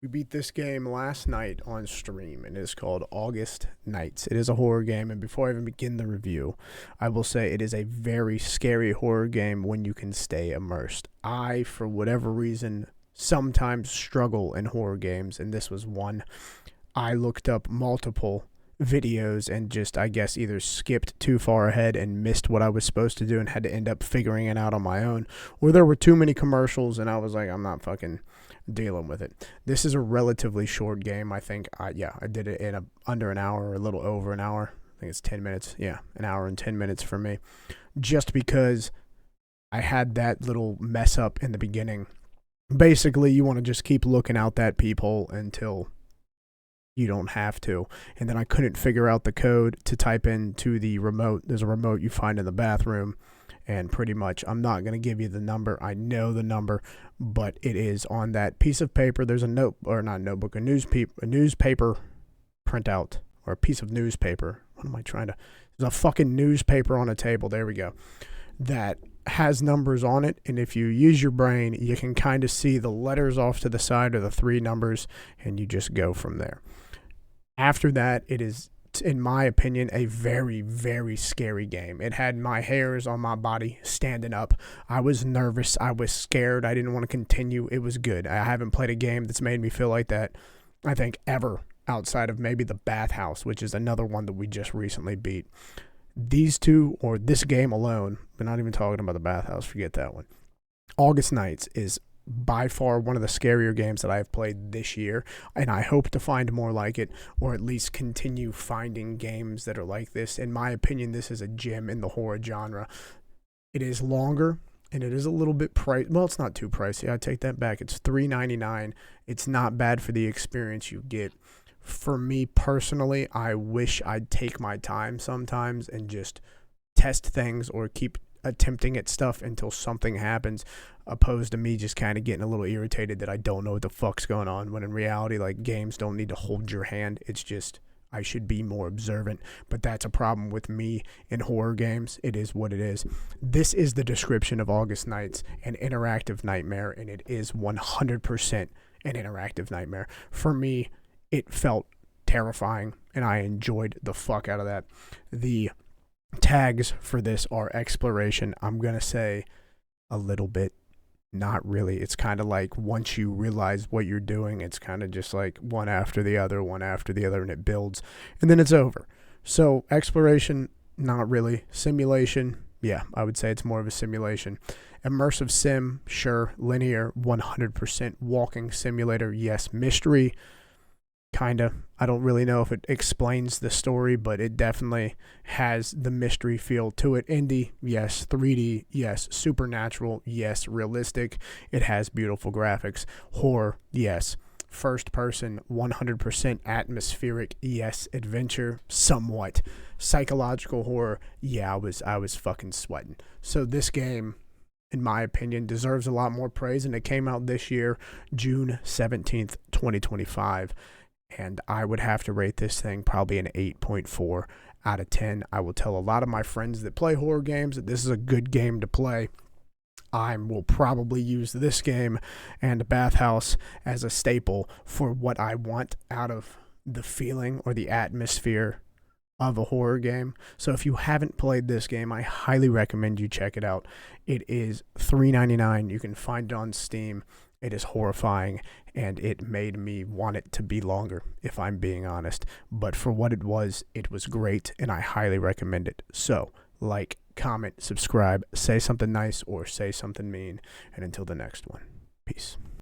We beat this game last night on stream, and it is called August Nights. It is a horror game, and before I even begin the review, I will say it is a very scary horror game when you can stay immersed. I, for whatever reason, sometimes struggle in horror games, and this was one. I looked up multiple videos and just, I guess, either skipped too far ahead and missed what I was supposed to do and had to end up figuring it out on my own, or there were too many commercials and I was like, I'm not fucking dealing with it. This is a relatively short game. I think I did it in under an hour or a little over an hour. I think it's 10 minutes. Yeah, an hour and 10 minutes for me. Just because I had that little mess up in the beginning. Basically, you want to just keep looking out that peephole until you don't have to. And then I couldn't figure out the code to type into the remote. There's a remote you find in the bathroom. And pretty much, I'm not going to give you the number. I know the number, but it is on that piece of paper. There's a note, or not a notebook, a newspaper printout, or a piece of newspaper. What am I trying to? There's a fucking newspaper on a table. There we go. That has numbers on it. And if you use your brain, you can kind of see the letters off to the side or the three numbers, and you just go from there. After that, it is, in my opinion, a very, very scary game. It had my hairs on my body standing up. I was nervous. I was scared. I didn't want to continue. It was good. I haven't played a game that's made me feel like that, I think, ever, outside of maybe the Bathhouse, which is another one that we just recently beat. These two, or this game alone, we're not even talking about the Bathhouse, forget that one. August Nights is by far one of the scarier games that I have played this year, and I hope to find more like it, or at least continue finding games that are like this. In my opinion, this is a gem in the horror genre. It is longer, and it is a little bit pricey. Well, it's not too pricey. I take that back. It's $3.99. It's not bad for the experience you get. For me personally, I wish I'd take my time sometimes and just test things or keep attempting at stuff until something happens, opposed to me just kind of getting a little irritated that I don't know what the fuck's going on, when in reality, like, games don't need to hold your hand. It's just I should be more observant, but that's a problem with me in horror games. It is what it is. This is the description of August Nights, an interactive nightmare, and it is 100% an interactive nightmare. For me, it felt terrifying, and I enjoyed the fuck out of that. The tags for this are exploration. I'm going to say a little bit, not really. It's kind of like once you realize what you're doing, it's kind of just like one after the other, and it builds, and then it's over. So exploration, not really. Simulation, yeah, I would say it's more of a simulation. Immersive sim, sure. Linear, 100%. Walking simulator, yes. Mystery, kinda. I don't really know if it explains the story, but it definitely has the mystery feel to it. Indie, yes. 3D, yes. Supernatural, yes. Realistic, it has beautiful graphics. Horror, yes. First person, 100% atmospheric, yes. Adventure, somewhat. Psychological horror, yeah, I was fucking sweating. So this game, in my opinion, deserves a lot more praise, and it came out this year, June 17th, 2025. And I would have to rate this thing probably an 8.4 out of 10. I will tell a lot of my friends that play horror games that this is a good game to play. I will probably use this game and Bathhouse as a staple for what I want out of the feeling or the atmosphere of a horror game. So if you haven't played this game, I highly recommend you check it out. It is $3.99. You can find it on Steam. It is horrifying, and it made me want it to be longer, if I'm being honest. But for what it was great, and I highly recommend it. So, like, comment, subscribe, say something nice, or say something mean. And until the next one, peace.